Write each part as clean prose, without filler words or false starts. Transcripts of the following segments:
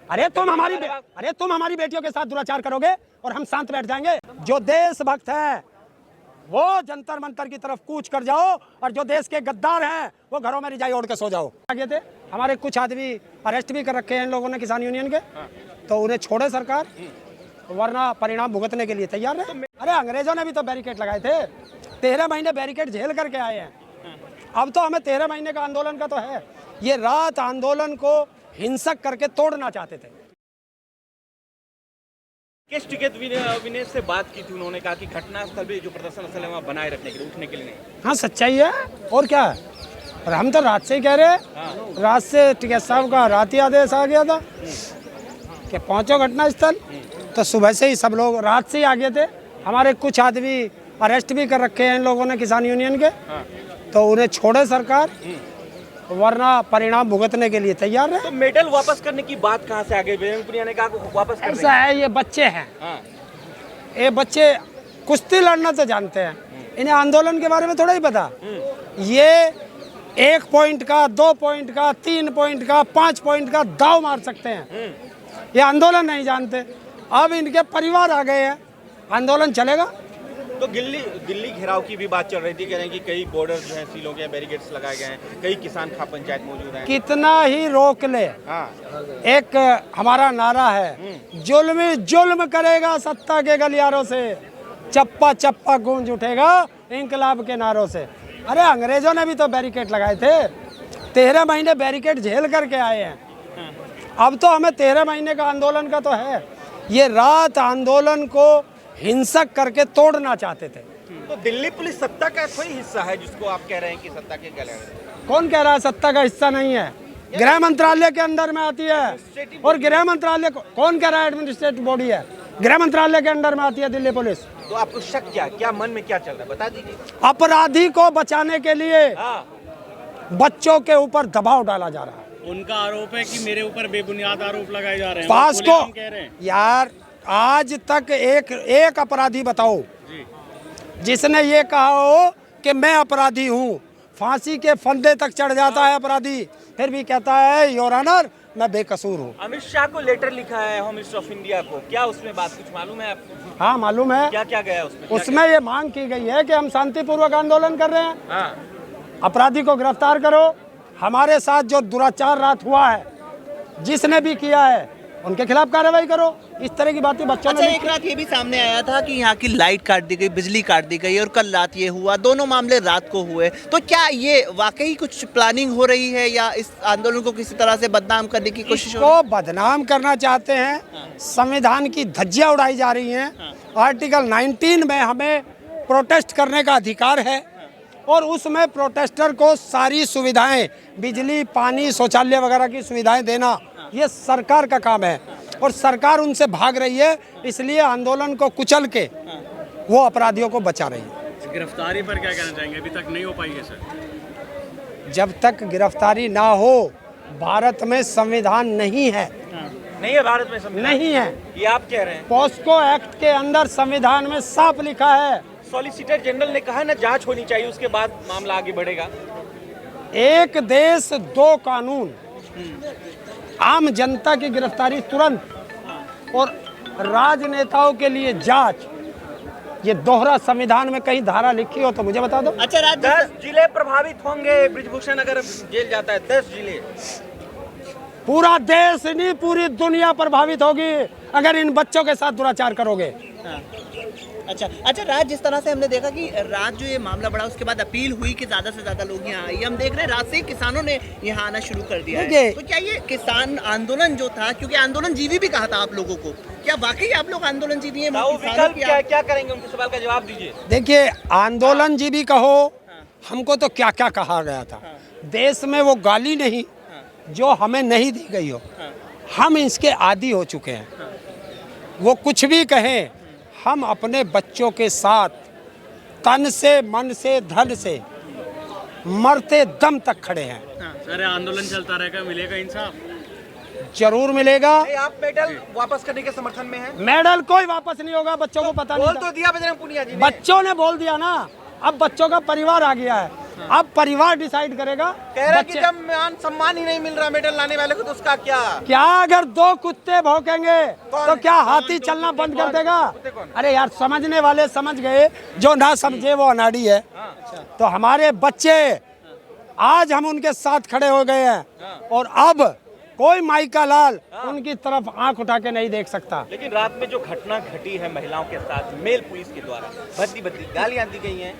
अरे तुम हमारी बेटियों के साथ दुराचार करोगे और हम शांत बैठ जाएंगे। जो देशभक्त हैं वो जंतर मंतर की तरफ कूच कर जाओ और जो देश के गद्दार हैं वो घरों में रजाई ओढ़ के सो जाओ। आगे थे हमारे कुछ आदमी अरेस्ट भी कर रखे हैं इन लोगों ने किसान यूनियन के, तो उन्हें छोड़े सरकार, वरना परिणाम भुगतने के लिए तैयार है। अरे अंग्रेजों ने भी तो बैरिकेड लगाए थे, 13 महीने बैरिकेड झेल करके आए हैं। अब तो हमें 13 महीने का आंदोलन का तो है। ये रात आंदोलन को हिंसक करके तोड़ना चाहते थे। किस टिकट विनय से बात की थी, उन्होंने कहा कि घटनास्थल भी जो प्रदर्शन स्थल है वहाँ बनाए रखने के लिए, उठने के लिए नहीं। हाँ सच्चाई है और क्या है। और हम तो रात से ही कह रहे हैं, रात से टिकैत साहब का रात ही आदेश आ गया था कि पहुँचो घटनास्थल, तो सुबह से ही सब लोग रात से ही आ गए थे। हमारे कुछ आदमी अरेस्ट भी कर रखे हैं इन लोगों ने किसान यूनियन के, तो उन्हें छोड़े सरकार, वरना परिणाम भुगतने के लिए तैयार है। तो मेडल वापस करने की बात कहाँ से आ गई? बजरंग पुनिया ने कहा वापस कर ऐसा है, ये बच्चे हैं, ये बच्चे कुश्ती लड़ना तो जानते हैं, इन्हें आंदोलन के बारे में थोड़ा ही पता। ये 1 पॉइंट का, 2 पॉइंट का, 3 पॉइंट का, 5 पॉइंट का दाव मार सकते हैं। ये आंदोलन नहीं जानते। अब इनके परिवार आ गए हैं, आंदोलन चलेगा। तो दिल्ली घेराव की भी बात चल रही थी, कह रहे हैं कि कई बॉर्डर जो है सीलों के बैरिकेड्स लगाए गए हैं, कई किसान खा पंचायत मौजूद हैं। कितना ही रोक ले, एक हमारा नारा है, जुल्म जुल्म करेगा सत्ता के गलियारों से, चप्पा चप्पा गूंज उठेगा इंकलाब के नारों से। अरे अंग्रेजों ने भी तो बैरिकेड लगाए थे, 13 महीने बैरिकेड झेल करके आए हैं। अब तो हमें 13 महीने का आंदोलन का तो है। ये रात आंदोलन को हिंसक करके तोड़ना चाहते थे। तो दिल्ली पुलिस सत्ता का कोई हिस्सा है जिसको आप कह रहे हैं कि सत्ता के गले? कौन कह रहा है सत्ता का हिस्सा नहीं है? गृह मंत्रालय के अंदर में आती है, और गृह मंत्रालय कौन कह रहा है एडमिनिस्ट्रेटिव बॉडी है? गृह मंत्रालय के अंदर में आती है दिल्ली पुलिस। तो आपको शक क्या मन में क्या चल रहा है, बता दीजिए। अपराधी को बचाने के लिए बच्चों के ऊपर दबाव डाला जा रहा है। उनका आरोप है कि मेरे ऊपर बेबुनियाद आरोप लगाए जा रहे हैं। पास को यार आज तक एक अपराधी बताओ जिसने ये कहा हो कि मैं अपराधी हूँ। फांसी के फंदे तक चढ़ जाता है अपराधी, फिर भी कहता है योर ऑनर मैं बेकसूर हूँ। अमित शाह को लेटर लिखा है होम मिनिस्टर ऑफ इंडिया को, क्या उसमें बात कुछ मालूम है आपको? हाँ मालूम है। क्या क्या गया उसमें? उसमें ये मांग की गई है कि हम शांतिपूर्वक आंदोलन कर रहे हैं, अपराधी को गिरफ्तार करो, हमारे साथ जो दुराचार रात हुआ है जिसने भी किया है उनके खिलाफ कार्रवाई करो। इस तरह की बातें बच्चों ने। एक रात ये भी सामने आया था कि यहाँ की लाइट काट दी गई, बिजली काट दी गई, और कल रात ये हुआ, दोनों मामले रात को हुए। तो क्या ये वाकई कुछ प्लानिंग हो रही है या इस आंदोलन को किसी तरह से बदनाम करने की कोशिश हो रही है? बदनाम करना चाहते हैं, संविधान की धज्जियां उड़ाई जा रही हैं। आर्टिकल 19 में हमें प्रोटेस्ट करने का अधिकार है, और उसमें प्रोटेस्टर को सारी सुविधाएं, बिजली, पानी, शौचालय वगैरह की सुविधाएं देना ये सरकार का काम है, और सरकार उनसे भाग रही है। इसलिए आंदोलन को कुचल के वो अपराधियों को बचा रही है। गिरफ्तारी पर क्या कहना चाहेंगे? अभी तक नहीं हो पाई है सर। जब तक गिरफ्तारी ना हो, भारत में संविधान नहीं है। नहीं है भारत में संविधान? नहीं है, ये आप कह रहे हैं। पॉस्को एक्ट के अंदर संविधान में साफ लिखा है। सॉलिसिटर जनरल ने कहा ना जांच होनी चाहिए, उसके बाद मामला आगे बढ़ेगा। एक देश दो कानून, आम जनता की गिरफ्तारी तुरंत, और राजनेताओं के लिए जांच, ये दोहरा संविधान में कहीं धारा लिखी हो तो मुझे बता दो। अच्छा, 10 जिले प्रभावित होंगे ब्रिजभूषण अगर जेल जाता है। 10 जिले, पूरा देश नहीं पूरी दुनिया प्रभावित होगी अगर इन बच्चों के साथ दुराचार करोगे। अच्छा रात, जिस तरह से हमने देखा कि रात जो ये मामला बढ़ा उसके बाद अपील हुई कि ज्यादा से ज्यादा लोग यहाँ आइए, हम देख रहे हैं रात से ही किसानों ने यहाँ आना शुरू कर दिया है। तो क्या ये किसान आंदोलन जो था, क्योंकि आंदोलन जीवी भी कहा था आप लोगों को, क्या वाकई आप लोग आंदोलन जीवी हैं? क्या करेंगे? उनके सवाल का जवाब दीजिए। देखिए, आंदोलन जीवी कहो, हमको तो क्या क्या कहा गया था। देश में वो गाली नहीं जो हमें नहीं दी गई हो, हम इसके आदी हो चुके हैं। वो कुछ भी कहें, हम अपने बच्चों के साथ तन से, मन से, धन से मरते दम तक खड़े हैं। अरे आंदोलन चलता रहेगा, मिलेगा इंसाफ? जरूर मिलेगा। आप मेडल वापस करने के समर्थन में हैं? मेडल कोई वापस नहीं होगा, बच्चों को पता नहीं। बोल तो दिया बजरंग पुनिया जी ने। बच्चों ने बोल दिया ना, अब बच्चों का परिवार आ गया है। अब परिवार डिसाइड करेगा। कह रहा है कि जब मान सम्मान ही नहीं मिल रहा मेडल लाने वाले को तो उसका क्या? क्या अगर दो कुत्ते भौंकेंगे तो क्या हाथी चलना बंद कर देगा? अरे यार, समझने वाले समझ गए, जो ना समझे वो अनाड़ी है। तो हमारे बच्चे आज हम उनके साथ खड़े हो गए हैं और अब कोई माई का लाल उनकी तरफ आंख उठा के नहीं देख सकता। लेकिन रात में जो घटना घटी है महिलाओं के साथ मेल पुलिस के द्वारा भद्दी भद्दी गालियां दी गई हैं,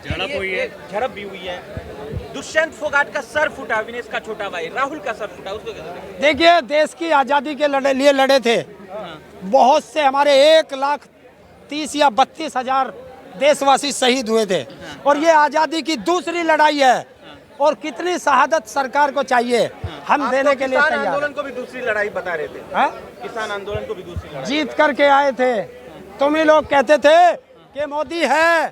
झड़प हुई है, झड़प भी हुई है। दुष्यंत फोगाट का सर फूटा, विनेश का छोटा भाई राहुल का सर फूटा, उसको कैसे देखते? देखिए, देश की आज़ादी के लिए लड़े थे। बहुत से हमारे 1,30,000 या 32,000 देशवासी शहीद हुए थे और ये आज़ादी की दूसरी लड़ाई है और कितनी शहादत सरकार को चाहिए, हम देने के लिए किसान तैयार आंदोलन को भी दूसरी लड़ाई बता रहे थे। हैं? किसान आंदोलन को भी दूसरी लड़ाई जीत करके आए थे। तुम ही लोग कहते थे कि मोदी है,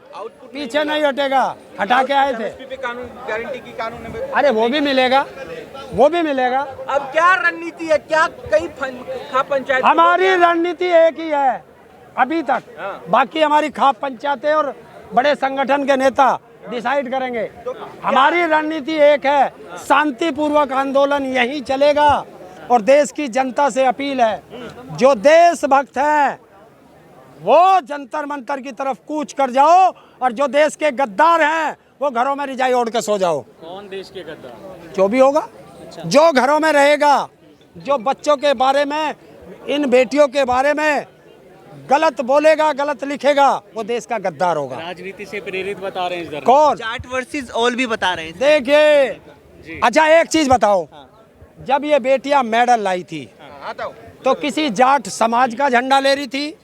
पीछे नहीं हटेगा, हटा के आए थे। एमएसपी पे कानून, गारंटी की कानून में। अरे वो भी मिलेगा, वो भी मिलेगा। अब क्या रणनीति है? क्या कई खाप पंचायत हमारी रणनीति एक ही है अभी तक, बाकी हमारी खाप पंचायतें और बड़े संगठन के नेता डिसाइड करेंगे। हमारी रणनीति एक है, शांतिपूर्वक आंदोलन यही चलेगा और देश की जनता से अपील है, जो देशभक्त हैं वो जंतर मंतर की तरफ कूच कर जाओ और जो देश के गद्दार हैं वो घरों में रिजाई ओढ़ के सो जाओ। कौन देश के गद्दार? जो भी होगा, जो घरों में रहेगा, जो बच्चों के बारे में, इन बेटियों के बारे में गलत बोलेगा, गलत लिखेगा, वो देश का गद्दार होगा। राजनीति से प्रेरित बता रहे हैं इस धरने। कौन? जाट वर्सेस ऑल भी बता रहे हैं। देखिए, अच्छा एक चीज बताओ, जब ये बेटियां मेडल लाई थी तो किसी जाट समाज का झंडा ले रही थी,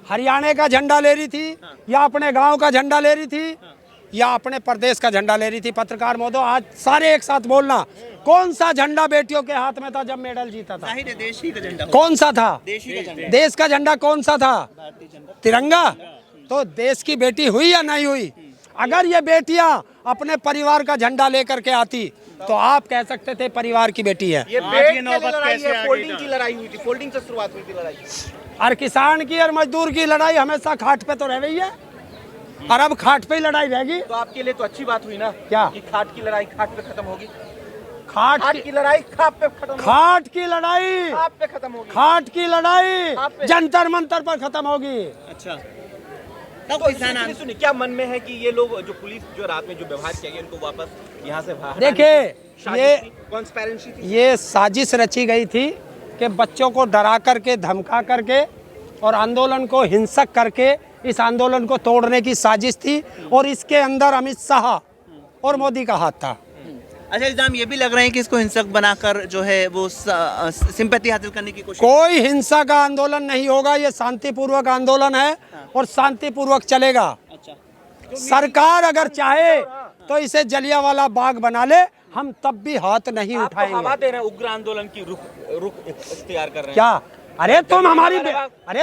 हरियाणा का झंडा ले रही थी, या अपने गांव का झंडा ले रही थी, या अपने प्रदेश का झंडा ले रही थी? पत्रकार महोदय, आज सारे एक साथ बोलना, कौन सा झंडा बेटियों के हाथ में था जब मेडल जीता था? जाहिर है देश ही का झंडा, कौन सा था? देश ही का झंडा, देश का झंडा कौन सा था? तिरंगा। तो देश की बेटी हुई या नहीं हुई? अगर ये बेटियां अपने परिवार का झंडा लेकर के आती तो आप कह सकते थे परिवार की बेटी है। ये बेट की लड़ाई है, फोल्डिंग की लड़ाई हुई थी, फोल्डिंग से शुरुआत हुई थी लड़ाई। और किसान की और मजदूर की लड़ाई हमेशा खाट पे तो रह गई है और अब खाट पे ही लड़ाई रहेगी। तो आपके लिए तो अच्छी बात हुई ना, क्या? कि खाट की लड़ाई खाट पे खत्म होगी। खाट की लड़ाई खाट पे खत्म होगी। खाट की लड़ाई खाट पे खत्म होगी। खाट की लड़ाई जंतर मंतर पर खत्म होगी। अच्छा, तो किसान सुनिए, क्या मन में है कि ये लोग जो पुलिस जो रात में जो व्यवहार किया गया उनको वापस यहाँ से बाहर? देखिए, ये कॉन्स्पिरेसी थी, ये साजिश रची गई थी कि बच्चों को डरा करके, धमका करके और आंदोलन को हिंसक करके इस आंदोलन को तोड़ने की साजिश थी और इसके अंदर अमित शाह और मोदी का हाथ था। अच्छा, इल्जाम ये भी लग रहे हैं कि इसको हिंसक बनाकर जो है वो सिंपैथी हासिल करने की कोशिश। कोई हिंसा का आंदोलन नहीं होगा, ये शांतिपूर्वक आंदोलन है और शांतिपूर्वक चलेगा। अच्छा, सरकार अगर चाहे तो इसे जलियांवाला बाग बना ले, हम तब भी हाथ नहीं उठाएंगे। हवा दे रहे हैं, उग्र आंदोलन की रुख इख्तियार कर रहे हैं। क्या? अरे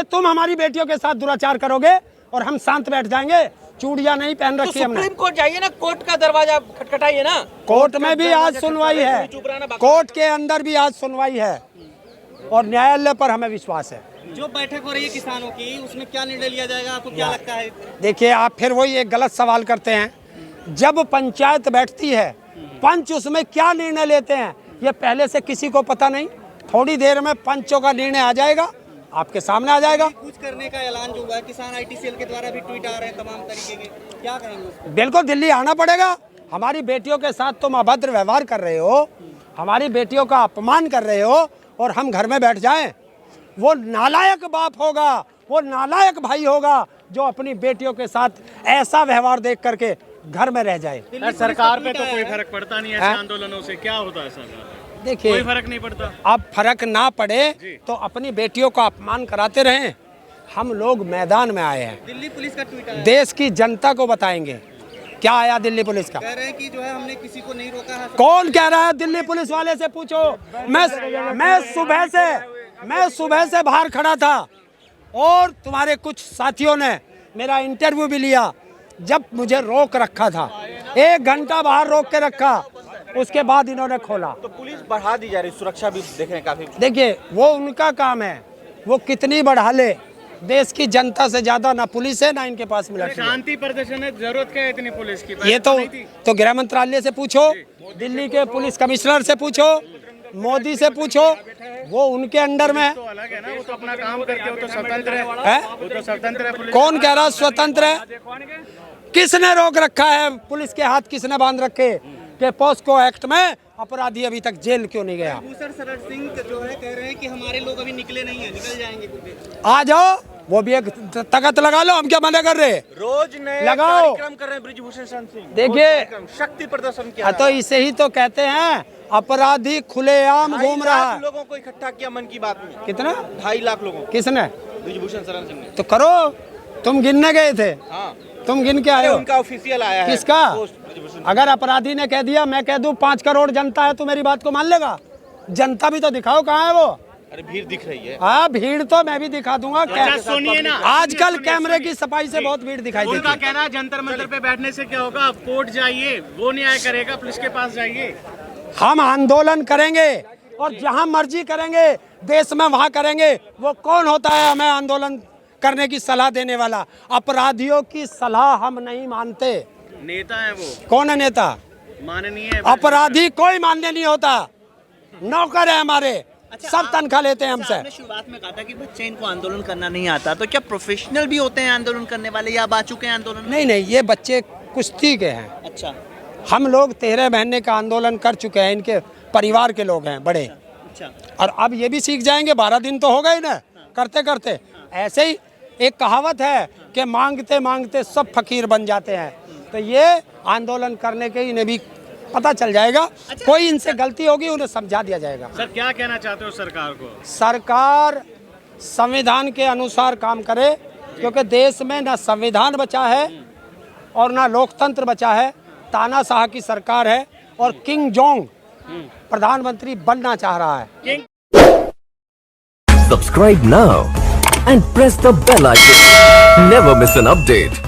तुम हमारी बेटियों के साथ दुराचार करोगे और हम शांत बैठ जाएंगे? चूड़ियां नहीं पहन रखी हमने। सुप्रीम कोर्ट जाइए ना, कोर्ट का दरवाजा खटखटाइए ना। कोर्ट में भी आज सुनवाई है, कोर्ट के अंदर भी आज सुनवाई है और न्यायालय पर हमें विश्वास है। जो बैठक हो रही है किसानों की, उसमें क्या निर्णय लिया जाएगा, आपको क्या लगता है? देखिए, आप फिर वही एक गलत सवाल करते हैं। जब पंचायत बैठती है, पंच उसमें क्या निर्णय लेते हैं ये पहले से किसी को पता नहीं। थोड़ी देर में पंचों का निर्णय आ जाएगा, आपके सामने आ जाएगा। कुछ करने का ऐलान जो हुआ है, किसान आईटीसीएल के द्वारा भी ट्वीट आ रहे हैं तमाम तरीके के, क्या करेंगे? बिल्कुल दिल्ली आना पड़ेगा। हमारी बेटियों के साथ तुम अभद्र व्यवहार कर रहे हो, हमारी बेटियों का अपमान कर रहे हो और हम घर में बैठ जाएं? वो नालायक बाप होगा, वो नालायक भाई होगा जो अपनी बेटियों के साथ ऐसा व्यवहार देख करके घर में रह जाए। सरकार पे तो कोई फर्क पड़ता नहीं है ऐसे आंदोलनों से, क्या होता है सर? देखिए, कोई फर्क नहीं पड़ता। अब फर्क ना पड़े तो अपनी बेटियों का अपमान कराते रहें। हम लोग मैदान में आए हैं, दिल्ली पुलिस का ट्वीट आया, देश की जनता को बताएंगे। क्या आया दिल्ली पुलिस का? कह रहे हैं कि जो है हमने किसी को नहीं रोका है। कौन कह रहा है? दिल्ली पुलिस वाले से पूछो। मैं सुबह से बाहर खड़ा था और तुम्हारे कुछ साथियों ने मेरा इंटरव्यू भी लिया। जब मुझे रोक रखा था, 1 घंटा बाहर रोक के रखा, उसके बाद इन्होंने खोला। तो पुलिस बढ़ा दी जा रही, सुरक्षा भी देख रहे हैं काफी। देखिए, वो उनका काम है, वो कितनी बढ़ा ले देश की जनता से ज्यादा ना पुलिस है ना इनके पास मिलिट्री है। शांति प्रदर्शन है, जरूरत क्या है इतनी पुलिस की? ये तो गृह मंत्रालय से पूछो, दिल्ली के पुलिस कमिश्नर से पूछो, मोदी से पूछो, वो उनके अंडर में है। तो अलग है ना, वो तो अपना काम करते हो, तो स्वतंत्र है, वो तो स्वतंत्र है पुलिस। कौन कह रहा स्वतंत्र है? किसने रोक रखा है? पुलिस के हाथ किसने बांध रखे कि पॉस्को एक्ट में अपराधी अभी तक जेल क्यों नहीं गया? भूषण शरण सिंह जो है कह रहे हैं कि हमारे लोग अभी निकले नहीं है, निकल जाएंगे। आ जाओ, वो भी एक तकत लगा लो, हम क्या मना कर रहे? रोज नए लगाओ। कार्यक्रम कर रहे हैं ब्रिजभूषण शरण सिंह। देखिए, रोज कार्यक्रम, शक्ति प्रदर्शन किया। तो इसे ही तो कहते हैं अपराधी खुलेआम घूम 2.5 रहा लाख है। लोगों को इकट्ठा किया मन की बात में। कितना? 2.5 लाख लोगों को किसने? ब्रिजभूषण शरण सिंह ने। तो करो, तुम गिनने गए थे, हाँ, तुम गिन के आए हो। उनका ऑफिशियल आया है किसका? पोस्ट ब्रिजभूषण। अगर अपराधी ने कह दिया, मैं कह दूं 5 करोड़ जनता है, तो मेरी बात को मान लेगा? जनता भी तो दिखाओ कहाँ है वो। अरे भीड़ दिख रही है। हाँ, भीड़ तो मैं भी दिखा दूंगा। अच्छा, सुनिए ना, आजकल कैमरे की सफाई से बहुत भीड़ दिखाई देती उनका है। कहना है जंतर मंतर पे बैठने से क्या होगा? आप कोर्ट जाइए, वो न्याय करेगा, पुलिस के पास जाइए। हम आंदोलन करेंगे और जहां मर्जी करेंगे, देश में वहां करेंगे। वो कौन होता है हमें आंदोलन करने की सलाह देने वाला? अपराधियों की सलाह हम नहीं मानते। नेता है वो, कौन है नेता? माननीय अपराधी कोई मान्य नहीं होता, नौकर है हमारे। अच्छा, सब तनख्वाह लेते हैं हमसे। आपने शुरुआत में कहा था कि बच्चे इनको आंदोलन करना नहीं आता, तो क्या प्रोफेशनल भी होते हैं आंदोलन करने वाले या अब आ चुके हैं आंदोलन? नहीं नहीं, ये बच्चे कुश्ती के हैं। अच्छा हम लोग 13 महीने का आंदोलन कर चुके हैं, इनके परिवार के लोग हैं बड़े, अच्छा और अब ये भी सीख जाएंगे। 12 दिन तो हो गए ना करते करते। ऐसे ही एक कहावत है कि मांगते मांगते सब फकीर बन जाते हैं। तो ये आंदोलन करने के इन्हें भी पता चल जाएगा। कोई इनसे गलती होगी उन्हें समझा दिया जाएगा। सर क्या कहना चाहते हो सरकार को? सरकार संविधान के अनुसार काम करे, क्योंकि देश में ना संविधान बचा है और ना लोकतंत्र बचा है। तानाशाह की सरकार है और किंग जोंग प्रधानमंत्री बनना चाह रहा है। Subscribe now and press the bell icon. Never miss an update.